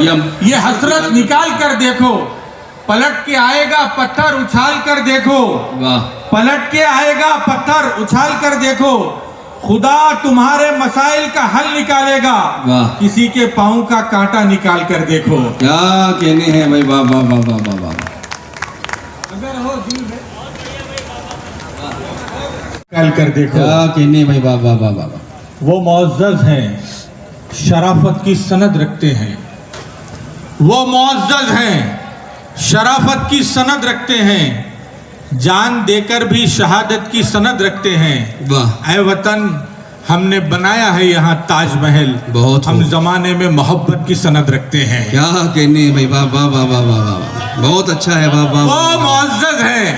ये हसरत निकाल कर देखो, पलट के आएगा पत्थर उछाल कर देखो, पलट के आएगा पत्थर उछाल कर देखो, खुदा तुम्हारे मसाइल का हल निकालेगा, किसी के पाँव का कांटा निकाल कर देखो। क्या कहने हैं भाई, वाह वाह वाह वाह वाह वाह। अगर हो दिल में निकाल कर देखो। क्या कहने भाई, वाह वाह वाह वाह। वो मुअज़्ज़ज़ हैं, शराफत की सनद रखते हैं, वो मुअज़्ज़ज़ हैं, शराफत की सनद रखते हैं, जान देकर भी शहादत की सनद रखते हैं। वाह। ऐ वतन हमने बनाया है यहाँ ताजमहल, बहुत हम जमाने में मोहब्बत की सनद रखते हैं। क्या कहने भाई, वाह वाह वाह वाह वाह वाह, बहुत अच्छा है, वाह वाह। वो मुअज़्ज़ज़ हैं,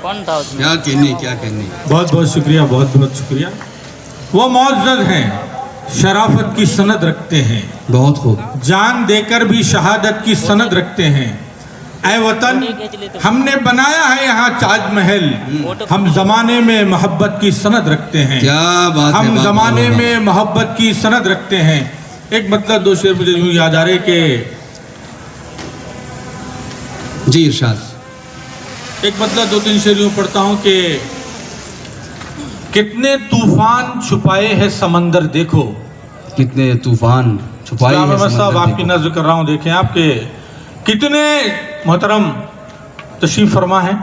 क्या कहने, क्या कहने। बहुत बहुत शुक्रिया, बहुत बहुत शुक्रिया। वो मुअज़्ज़ज़ हैं, शराफत की सनद रखते हैं, बहुत खूब। जान देकर भी शहादत की सनद रखते हैं। ऐ वतन हमने बनाया है यहाँ ताजमहल, हम जमाने में मोहब्बत की सनद रखते हैं। क्या बात है, हम जमाने में मोहब्बत की सनद रखते हैं। एक मतलब दो शेर मुझे यूँ याद आ रहे कि जी इरशाद। एक मतलब दो तीन शेर यूँ पढ़ता हूँ कि कितने तूफान छुपाए हैं समंदर देखो, कितने तूफान छुपाए हैं साहब समंदर आपकी देखो। नज़र कर रहा हूँ, देखें आपके कितने मोहतरम तशरीफ़ फरमा है,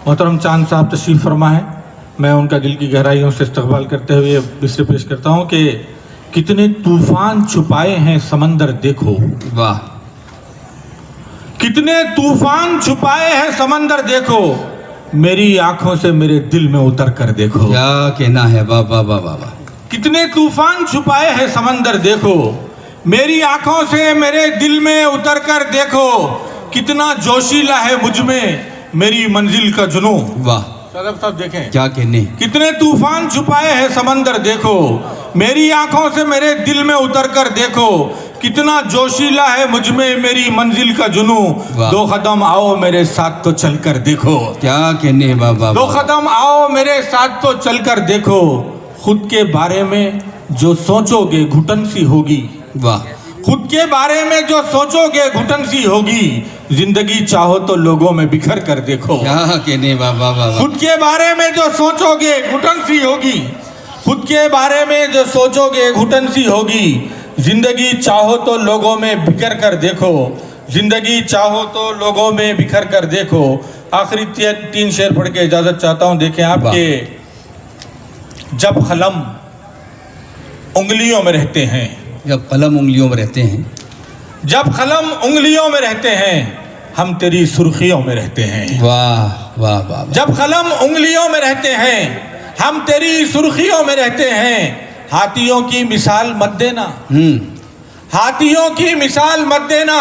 मोहतरम चांद साहब तशरीफ़ फरमा है। मैं उनका दिल की गहराइयों से इस्तकबाल करते हुए इससे पेश करता हूँ कि कितने तूफान छुपाए हैं समंदर देखो, वाह। कितने तूफान छुपाए हैं समंदर देखो, मेरी आंखों से मेरे दिल में उतर कर देखो। क्या कहना है, वाह वाह वाह वाह वाह। कितने तूफान छुपाए हैं समंदर देखो, मेरी आंखों से मेरे दिल में उतर कर देखो, कितना जोशीला है मुझ में मेरी मंजिल का जुनू। वाह। सदफ साहब देखें, क्या कहने। कितने तूफान छुपाए हैं समंदर देखो, मेरी आंखों से मेरे दिल में उतर कर देखो, कितना जोशीला है मुझ में मेरी मंजिल का जुनू। दो कदम आओ मेरे साथ तो चल कर देखो। क्या कहने, वाह वाह। दो कदम आओ मेरे साथ तो चल कर देखो, खुद के बारे में जो सोचोगे घुटन सी होगी। वाह। खुद के बारे में जो सोचोगे घुटन सी होगी, जिंदगी चाहो तो लोगों में बिखर कर देखो। क्या कहने, वाह वाह वाह। खुद के बारे में जो सोचोगे घुटन सी होगी, खुद के बारे में जो सोचोगे घुटन सी होगी, जिंदगी चाहो तो लोगों में बिखर कर देखो, जिंदगी चाहो तो लोगों में बिखर कर देखो। आखिरी तीन शेर पढ़ के इजाजत चाहता हूँ। देखें आपके, जब कलम उंगलियों में रहते हैं, जब कलम उंगलियों में रहते हैं, जब कलम उंगलियों में रहते हैं, हम तेरी सुर्खियों में रहते हैं। वाह वाह वाह। जब कलम उंगलियों में रहते हैं, हम तेरी सुर्खियों में रहते हैं। हाथियों की मिसाल मत देना, हाथियों की मिसाल मत देना,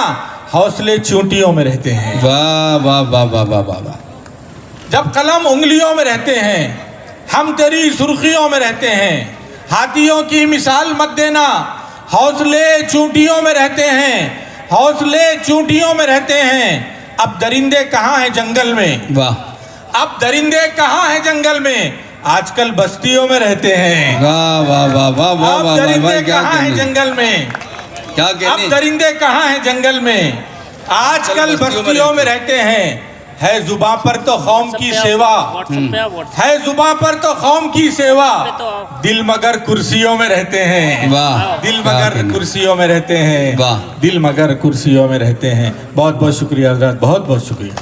हौसले चींटियों में रहते हैं। वाह वाह वाह वाह वाह वाह। जब कलम उंगलियों में रहते हैं, हम तेरी सुर्खियों में रहते हैं। हाथियों की मिसाल मत देना, हौसले चींटियों में रहते हैं, हौसले चींटियों में रहते हैं। अब दरिंदे कहाँ हैं जंगल में, वाह। अब दरिंदे कहाँ हैं जंगल में, आजकल बस्तियों में रहते हैं। वाह वाह वाह वाह वाह। अब दरिंदे कहाँ हैं जंगल में, क्या कहने। अब दरिंदे कहाँ हैं जंगल में, आजकल बस्तियों में रहते हैं। है जुबां पर तो कौम की सेवा, है जुबां पर तो कौम की सेवा, दिल मगर कुर्सियों में रहते हैं। वाह। दिल मगर कुर्सियों में रहते हैं। वाह। दिल मगर कुर्सियों में रहते हैं। बहुत बहुत शुक्रिया हज़रात, बहुत बहुत शुक्रिया।